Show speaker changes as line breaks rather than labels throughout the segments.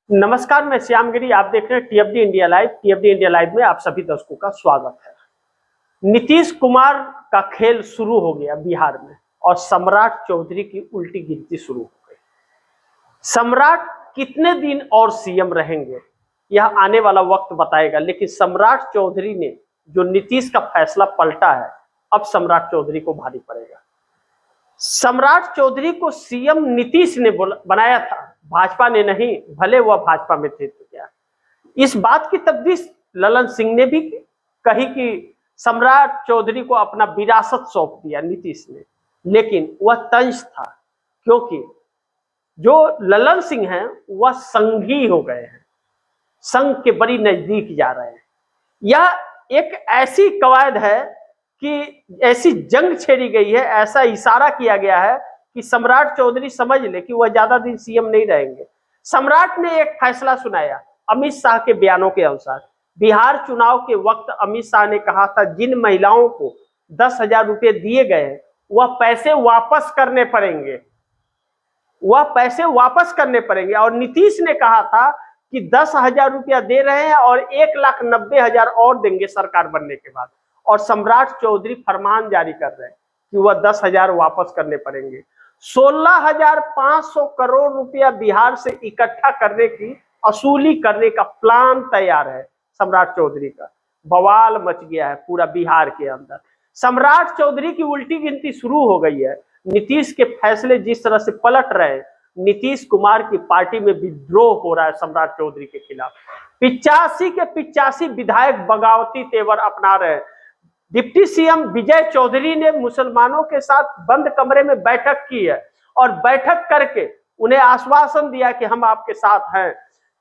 नमस्कार, मैं श्यामगिरी। आप देख रहे हैं टीएफडी इंडिया लाइव। टीएफडी इंडिया लाइव में आप सभी दर्शकों का स्वागत है। नीतीश कुमार का खेल शुरू हो गया बिहार में और सम्राट चौधरी की उल्टी गिनती शुरू हो गई। सम्राट कितने दिन और सीएम रहेंगे यह आने वाला वक्त बताएगा, लेकिन सम्राट चौधरी ने जो नीतीश का फैसला पलटा है, अब सम्राट चौधरी को भारी पड़ेगा। सम्राट चौधरी को सीएम नीतीश ने बनाया था, भाजपा ने नहीं, भले वह भाजपा में थे तो क्या। इस बात की तफ्तीश ललन सिंह ने भी कही कि सम्राट चौधरी को अपना विरासत सौंप दिया नीतीश ने, लेकिन वह तंज था, क्योंकि जो ललन सिंह हैं वह संघी हो गए हैं, संघ के बड़ी नजदीक जा रहे हैं। यह एक ऐसी कवायद है कि ऐसी जंग छेड़ी गई है, ऐसा इशारा किया गया है कि सम्राट चौधरी समझ ले कि वह ज्यादा दिन सीएम नहीं रहेंगे। सम्राट ने एक फैसला सुनाया अमित शाह के बयानों के अनुसार। बिहार चुनाव के वक्त अमित शाह ने कहा था जिन महिलाओं को 10,000 रुपये दिए गए वह पैसे वापस करने पड़ेंगे, वह पैसे वापस करने पड़ेंगे। और नीतीश ने कहा था कि 10,000 रुपया दे रहे हैं और 1,90,000 और देंगे सरकार बनने के बाद। और सम्राट चौधरी फरमान जारी कर रहे हैं कि वह 10,000 वापस करने पड़ेंगे। 16,500 करोड़ रुपया बिहार से इकट्ठा करने की, असूली करने का प्लान तैयार है सम्राट चौधरी का। बवाल मच गया है पूरा बिहार के अंदर। सम्राट चौधरी की उल्टी गिनती शुरू हो गई है। नीतीश के फैसले जिस तरह से पलट रहे हैं, नीतीश कुमार की पार्टी में विद्रोह हो रहा है सम्राट चौधरी के खिलाफ। 85 के 85 विधायक बगावती तेवर अपना रहे हैं। डिप्टी सीएम विजय चौधरी ने मुसलमानों के साथ बंद कमरे में बैठक की है और बैठक करके उन्हें आश्वासन दिया कि हम आपके साथ हैं।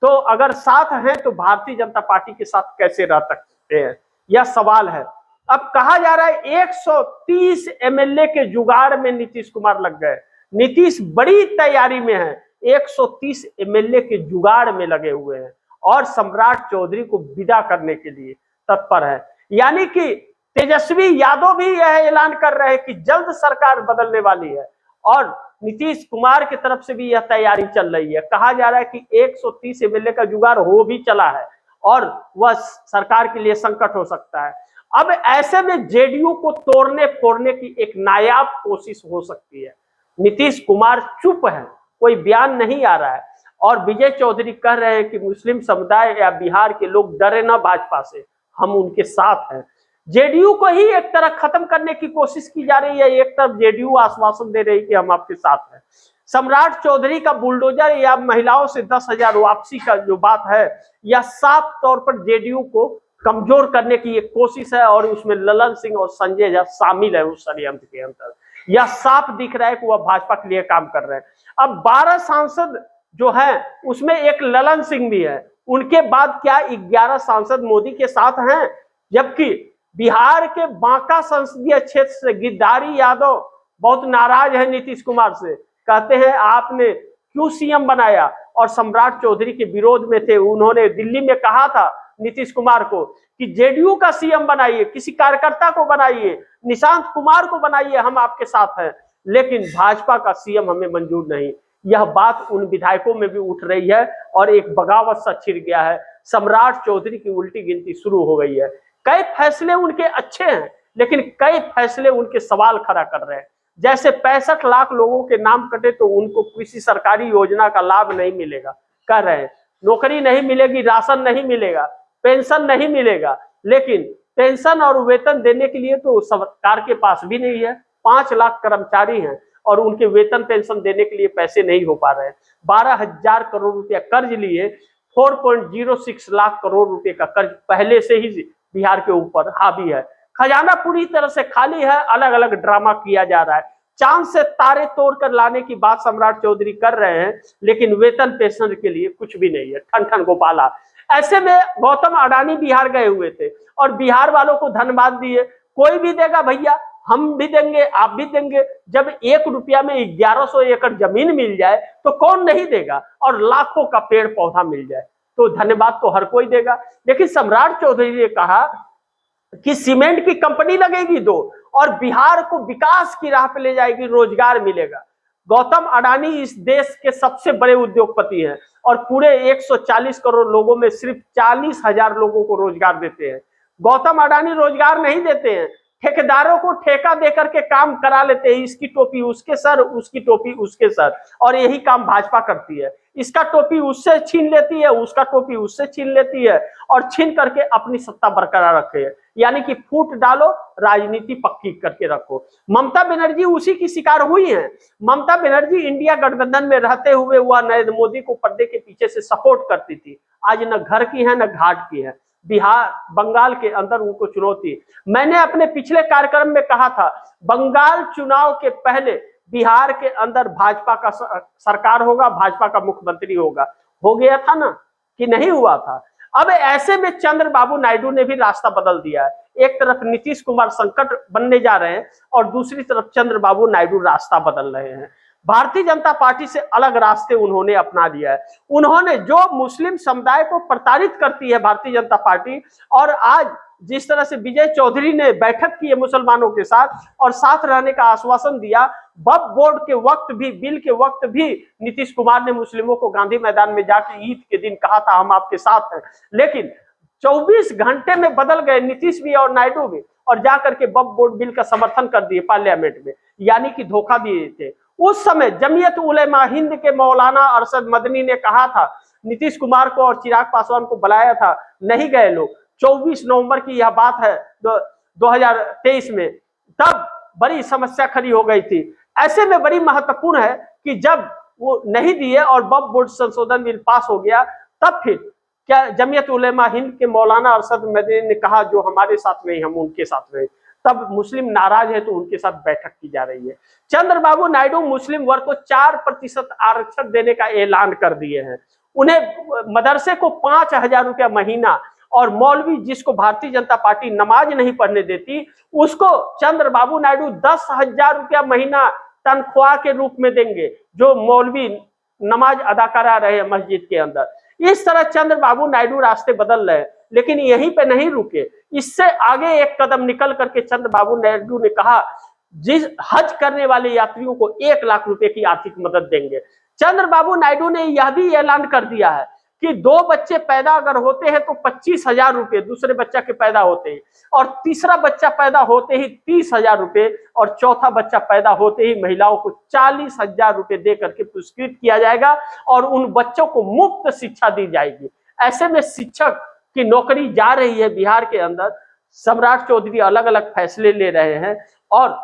तो अगर साथ हैं तो भारतीय जनता पार्टी के साथ कैसे रह सकते हैं, यह सवाल है। अब कहा जा रहा है 130 एमएलए के जुगाड़ में नीतीश कुमार लग गए। नीतीश बड़ी तैयारी में है, 130 एमएलए के जुगाड़ में लगे हुए हैं और सम्राट चौधरी को विदा करने के लिए तत्पर है। यानी कि तेजस्वी यादव भी यह ऐलान कर रहे हैं कि जल्द सरकार बदलने वाली है और नीतीश कुमार की तरफ से भी यह तैयारी चल रही है। कहा जा रहा है कि 130 एमएलए का जुगाड़ हो भी चला है और वह सरकार के लिए संकट हो सकता है। अब ऐसे में जेडीयू को तोड़ने फोड़ने की एक नायाब कोशिश हो सकती है। नीतीश कुमार चुप है, कोई बयान नहीं आ रहा है और विजय चौधरी कह रहे हैं कि मुस्लिम समुदाय या बिहार के लोग डरे ना भाजपा से, हम उनके साथ हैं। जेडीयू को ही एक तरफ खत्म करने की कोशिश की जा रही है, एक तरफ जेडीयू आश्वासन दे रही है कि हम आपके साथ हैं। सम्राट चौधरी का बुलडोजर या महिलाओं से 10,000 वापसी का जो बात है, यह साफ तौर पर जेडीयू को कमजोर करने की एक कोशिश है और उसमें ललन सिंह और संजय झा शामिल है उस षड्यंत्र के अंदर। यह साफ दिख रहा है कि वह भाजपा के लिए काम कर रहे हैं। अब 12 सांसद जो है उसमें एक ललन सिंह भी है, उनके बाद क्या 11 सांसद मोदी के साथ हैं। जबकि बिहार के बांका संसदीय क्षेत्र से गिरधारी यादव बहुत नाराज है नीतीश कुमार से, कहते हैं आपने क्यों सीएम बनाया, और सम्राट चौधरी के विरोध में थे। उन्होंने दिल्ली में कहा था नीतीश कुमार को कि जेडीयू का सीएम बनाइए, किसी कार्यकर्ता को बनाइए, निशांत कुमार को बनाइए, हम आपके साथ हैं, लेकिन भाजपा का सीएम हमें मंजूर नहीं। यह बात उन विधायकों में भी उठ रही है और एक बगावत सा छिड़ गया है। सम्राट चौधरी की उल्टी गिनती शुरू हो गई है। कई फैसले उनके अच्छे हैं, लेकिन कई फैसले उनके सवाल खड़ा कर रहे हैं। जैसे 65 लाख लोगों के नाम कटे तो उनको किसी सरकारी योजना का लाभ नहीं मिलेगा, कह रहे हैं नौकरी नहीं मिलेगी, राशन नहीं मिलेगा, पेंशन नहीं मिलेगा। लेकिन पेंशन और वेतन देने के लिए तो सरकार के पास भी नहीं है। 5 लाख कर्मचारी हैं और उनके वेतन पेंशन देने के लिए पैसे नहीं हो पा रहे हैं। 12,000 करोड़ रुपया कर्ज लिए, 4.06 लाख करोड़ रुपए का कर्ज पहले से ही बिहार के ऊपर हावी है। खजाना पूरी तरह से खाली है, अलग अलग ड्रामा किया जा रहा है। चांद से तारे तोड़कर लाने की बात सम्राट चौधरी कर रहे हैं, लेकिन वेतन पेंशन के लिए कुछ भी नहीं है, ठन ठन गोपाला। ऐसे में गौतम अडानी बिहार गए हुए थे और बिहार वालों को धन्यवाद दिए, कोई भी देगा भैया, हम भी देंगे, आप भी देंगे। जब 1 रुपया में 1100 एकड़ जमीन मिल जाए तो कौन नहीं देगा, और लाखों का पेड़ पौधा मिल जाए तो धन्यवाद तो हर कोई देगा। लेकिन सम्राट चौधरी ने कहा कि सीमेंट की कंपनी लगेगी 2 और बिहार को विकास की राह पे ले जाएगी, रोजगार मिलेगा। गौतम अडानी इस देश के सबसे बड़े उद्योगपति हैं और पूरे 140 करोड़ लोगों में सिर्फ 40,000 लोगों को रोजगार देते हैं। गौतम अडानी रोजगार नहीं देते हैं, ठेकेदारों को ठेका देकर के काम करा लेते हैं। इसकी टोपी उसके सर, उसकी टोपी उसके सर, और यही काम भाजपा करती है। इसका टोपी उससे छीन लेती है, उसका टोपी उससे छीन लेती है और छीन करके अपनी सत्ता बरकरार रखे है। यानी कि फूट डालो, राजनीति पक्की करके रखो। ममता बनर्जी उसी की शिकार हुई है। ममता बनर्जी इंडिया गठबंधन में रहते हुए वह नरेंद्र मोदी को पर्दे के पीछे से सपोर्ट करती थी। आज न घर की है न घाट की है। बिहार, बंगाल के अंदर उनको चुनौती। मैंने अपने पिछले कार्यक्रम में कहा था, बंगाल चुनाव के पहले बिहार के अंदर भाजपा का सरकार होगा, भाजपा का मुख्यमंत्री होगा। हो गया था ना कि नहीं हुआ था? अब ऐसे में चंद्रबाबू नायडू ने भी रास्ता बदल दिया है। एक तरफ नीतीश कुमार संकट बनने जा रहे हैं और दूसरी तरफ चंद्रबाबू नायडू रास्ता बदल रहे हैं। भारतीय जनता पार्टी से अलग रास्ते उन्होंने अपना लिया है। उन्होंने जो मुस्लिम समुदाय को प्रताड़ित करती है भारतीय जनता पार्टी, और आज जिस तरह से विजय चौधरी ने बैठक की है मुसलमानों के साथ और साथ रहने का आश्वासन दिया, वक्फ बोर्ड के वक्त भी, बिल के वक्त भी नीतीश कुमार ने मुस्लिमों को गांधी मैदान में जाकर ईद के दिन कहा था हम आपके साथ हैं, लेकिन 24 घंटे में बदल गए नीतीश भी और नायडू भी, और जाकर के वक्फ बोर्ड बिल का समर्थन कर दिए पार्लियामेंट में, यानी कि धोखा दिए थे। उस समय जमीयत उलेमा हिंद के मौलाना अरशद मदनी ने कहा था, नीतीश कुमार को और चिराग पासवान को बुलाया था, नहीं गए लोग। 24 नवंबर की यह बात है 2023 में, तब बड़ी समस्या खड़ी हो गई थी। ऐसे में बड़ी महत्वपूर्ण है कि जब वो नहीं दिए और वक्फ बोर्ड संशोधन बिल पास हो गया, तब फिर क्या जमीयत उलेमा हिंद के मौलाना अरशद मदनी ने कहा जो हमारे साथ में हम उनके साथ में, तब मुस्लिम नाराज है तो उनके साथ बैठक की जा रही है। चंद्रबाबू नायडू मुस्लिम वर्ग को 4% आरक्षण देने का ऐलान कर दिए हैं। उन्हें मदरसे को 5,000 रुपया महीना, और मौलवी जिसको भारतीय जनता पार्टी नमाज नहीं पढ़ने देती उसको चंद्रबाबू नायडू 10,000 रुपया महीना तनख्वाह के रूप में देंगे, जो मौलवी नमाज अदा करा रहे हैं मस्जिद के अंदर। इस तरह चंद्रबाबू नायडू रास्ते बदल रहे हैं, लेकिन यहीं पे नहीं रुके। इससे आगे एक कदम निकल करके चंद्रबाबू नायडू ने कहा, जिस हज करने वाले यात्रियों को 1 लाख रुपए की आर्थिक मदद देंगे। चंद्रबाबू नायडू ने यह भी ऐलान कर दिया है कि 2 बच्चे पैदा अगर होते हैं तो 25,000 रुपए दूसरे बच्चा के पैदा होते ही, और तीसरा बच्चा पैदा होते ही 30,000 रुपए, और चौथा बच्चा पैदा होते ही महिलाओं को 40,000 रुपए दे करके पुरस्कृत किया जाएगा और उन बच्चों को मुफ्त शिक्षा दी जाएगी। ऐसे में शिक्षक की नौकरी जा रही है बिहार के अंदर। सम्राट चौधरी अलग अलग फैसले ले रहे हैं और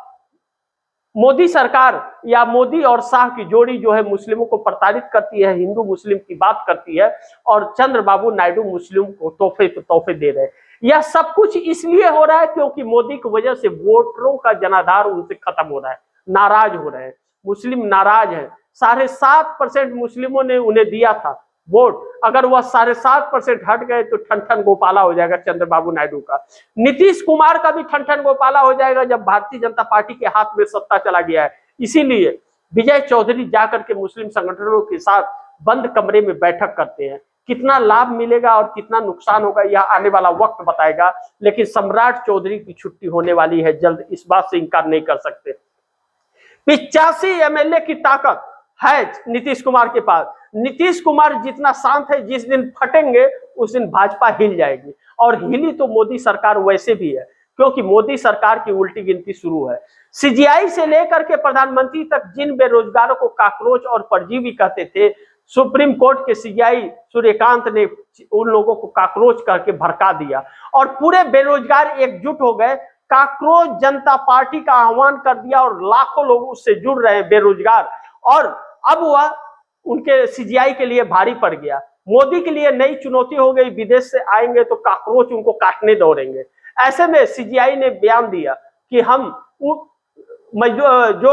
मोदी सरकार या मोदी और शाह की जोड़ी जो है मुस्लिमों को प्रताड़ित करती है, हिंदू मुस्लिम की बात करती है, और चंद्रबाबू नायडू मुस्लिम को तोहफे पे तोहफे दे रहे हैं। यह सब कुछ इसलिए हो रहा है क्योंकि मोदी की वजह से वोटरों का जनाधार उनसे खत्म हो रहा है, नाराज हो रहे हैं, मुस्लिम नाराज है। 7.5% मुस्लिमों ने उन्हें दिया था वोट, अगर वह 7.5% हट गए तो ठन गोपाला हो जाएगा चंद्रबाबू नायडू का। नीतीश कुमार का भी ठन गोपाला हो जाएगा जब भारतीय जनता पार्टी के हाथ में सत्ता चला गया है। इसीलिए विजय चौधरी जाकर के मुस्लिम संगठनों के साथ बंद कमरे में बैठक करते हैं। कितना लाभ मिलेगा और कितना नुकसान होगा यह आने वाला वक्त बताएगा, लेकिन सम्राट चौधरी की छुट्टी होने वाली है जल्द, इस बात से इनकार नहीं कर सकते। 85 एमएलए की ताकत है नीतीश कुमार के पास। नीतीश कुमार जितना शांत है, जिस दिन फटेंगे उस दिन भाजपा हिल जाएगी, और हिली तो मोदी सरकार वैसे भी है, क्योंकि मोदी सरकार की उल्टी गिनती शुरू है। सीजीआई से लेकर के प्रधानमंत्री तक जिन बेरोजगारों को काकरोच और परजीवी कहते थे, सुप्रीम कोर्ट के सीजीआई सूर्यकांत ने उन लोगों को काकरोच करके भड़का दिया और पूरे बेरोजगार एकजुट हो गए, काकरोच जनता पार्टी का आह्वान कर दिया और लाखों लोग उससे जुड़ रहे हैं बेरोजगार। और अब वह उनके सीजीआई के लिए भारी पड़ गया। मोदी के लिए नई चुनौती हो गई, विदेश से आएंगे तो काकरोच उनको काटने दौड़ेंगे। ऐसे में सीजीआई ने बयान दिया कि हम जो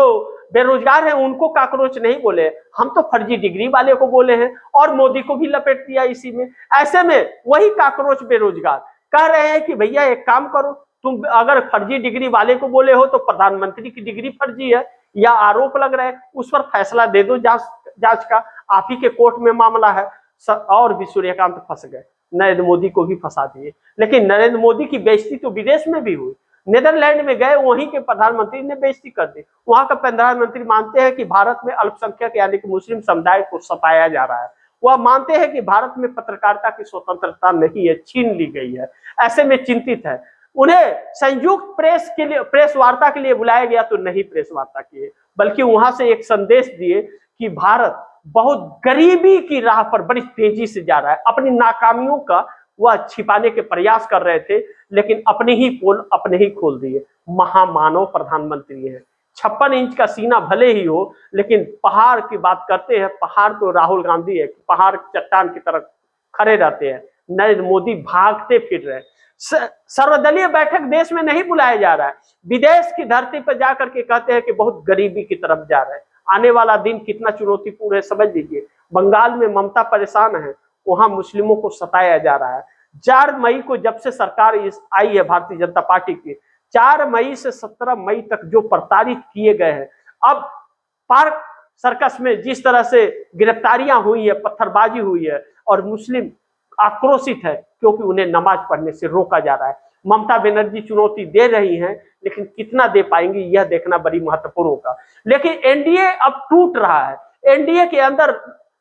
बेरोजगार हैं उनको काकरोच नहीं बोले, हम तो फर्जी डिग्री वाले को बोले हैं, और मोदी को भी लपेट दिया इसी में। ऐसे में वही काकरोच बेरोजगार कह रहे हैं कि भैया एक काम करो, तुम अगर फर्जी डिग्री वाले को बोले हो तो प्रधानमंत्री की डिग्री फर्जी है या आरोप लग रहा है, उस पर फैसला दे दो जांच का, आप ही के कोर्ट में मामला है। और भी सूर्यकांत फंस गए, नरेंद्र मोदी को भी फंसा दिए। लेकिन नरेंद्र मोदी की बेइज्जती तो विदेश में भी हुई। नीदरलैंड में गए, वहीं के प्रधानमंत्री ने बेइज्जती कर दी। वहां का प्रधानमंत्री मानते हैं कि भारत में अल्पसंख्यक यानी कि मुस्लिम समुदाय को सताया जा रहा है। वह मानते हैं कि भारत में पत्रकारिता की स्वतंत्रता नहीं है, छीन ली गई है। ऐसे में चिंतित है। उन्हें संयुक्त प्रेस के लिए, प्रेस वार्ता के लिए बुलाया गया तो नहीं प्रेस वार्ता किए, बल्कि वहां से एक संदेश दिए कि भारत बहुत गरीबी की राह पर बड़ी तेजी से जा रहा है। अपनी नाकामियों का वह छिपाने के प्रयास कर रहे थे, लेकिन अपने ही पोल अपने ही खोल दिए। महामानव प्रधानमंत्री है। 56 इंच का सीना भले ही हो, लेकिन पहाड़ की बात करते हैं। पहाड़ तो राहुल गांधी है, पहाड़ चट्टान की तरह खड़े रहते हैं। नरेंद्र मोदी भागते फिर रहे। सर्वदलीय बैठक देश में नहीं बुलाया जा रहा है, विदेश की धरती पर जाकर के कहते हैं कि बहुत गरीबी की तरफ जा रहे हैं। आने वाला दिन कितना चुनौतीपूर्ण है समझ लीजिए। बंगाल में ममता परेशान है, वहां मुस्लिमों को सताया जा रहा है। 4 मई को जब से सरकार आई है भारतीय जनता पार्टी की, 4 मई से 17 मई तक जो प्रताड़ित किए गए हैं, अब पार्क सर्कस में जिस तरह से गिरफ्तारियां हुई है, पत्थरबाजी हुई है, और मुस्लिम आक्रोशित है क्योंकि उन्हें नमाज पढ़ने से रोका जा रहा है। ममता बनर्जी चुनौती दे रही हैं, लेकिन कितना दे पाएंगी यह देखना बड़ी महत्वपूर्ण होगा। लेकिन एनडीए अब टूट रहा है। एनडीए के अंदर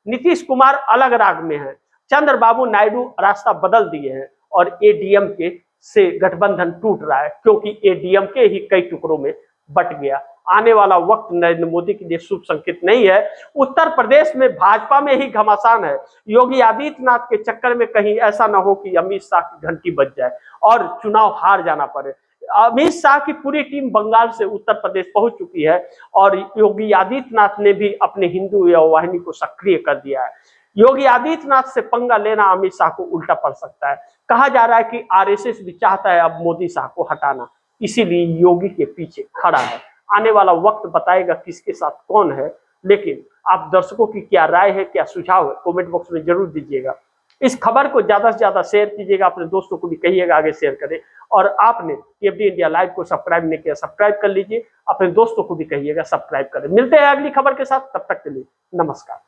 नीतीश कुमार अलग राग में है, चंद्रबाबू नायडू रास्ता बदल दिए हैं, और एडीएमके से गठबंधन टूट रहा है क्योंकि एडीएमके ही कई टुकड़ों में बट गया। आने वाला वक्त नरेंद्र मोदी के लिए शुभ संकेत नहीं है। उत्तर प्रदेश में भाजपा में ही घमासान है। योगी आदित्यनाथ के चक्कर में कहीं ऐसा ना हो कि अमित शाह की घंटी बज जाए और चुनाव हार जाना पड़े। अमित शाह की पूरी टीम बंगाल से उत्तर प्रदेश पहुंच चुकी है, और योगी आदित्यनाथ ने भी अपने हिंदू या वाहिनी को सक्रिय कर दिया है। योगी आदित्यनाथ से पंगा लेना अमित शाह को उल्टा पड़ सकता है। कहा जा रहा है कि आरएसएस भी चाहता है अब मोदी शाह को हटाना, इसीलिए योगी के पीछे खड़ा है। आने वाला वक्त बताएगा किसके साथ कौन है। लेकिन आप दर्शकों की क्या राय है, क्या सुझाव है, कमेंट बॉक्स में जरूर दीजिएगा। इस खबर को ज्यादा से ज्यादा शेयर कीजिएगा, अपने दोस्तों को भी कहिएगा आगे शेयर करें। और आपने टीएफडी इंडिया लाइव को सब्सक्राइब नहीं किया, सब्सक्राइब कर लीजिए। अपने दोस्तों को भी कहिएगा सब्सक्राइब करें। मिलते हैं अगली खबर के साथ, तब तक के लिए नमस्कार।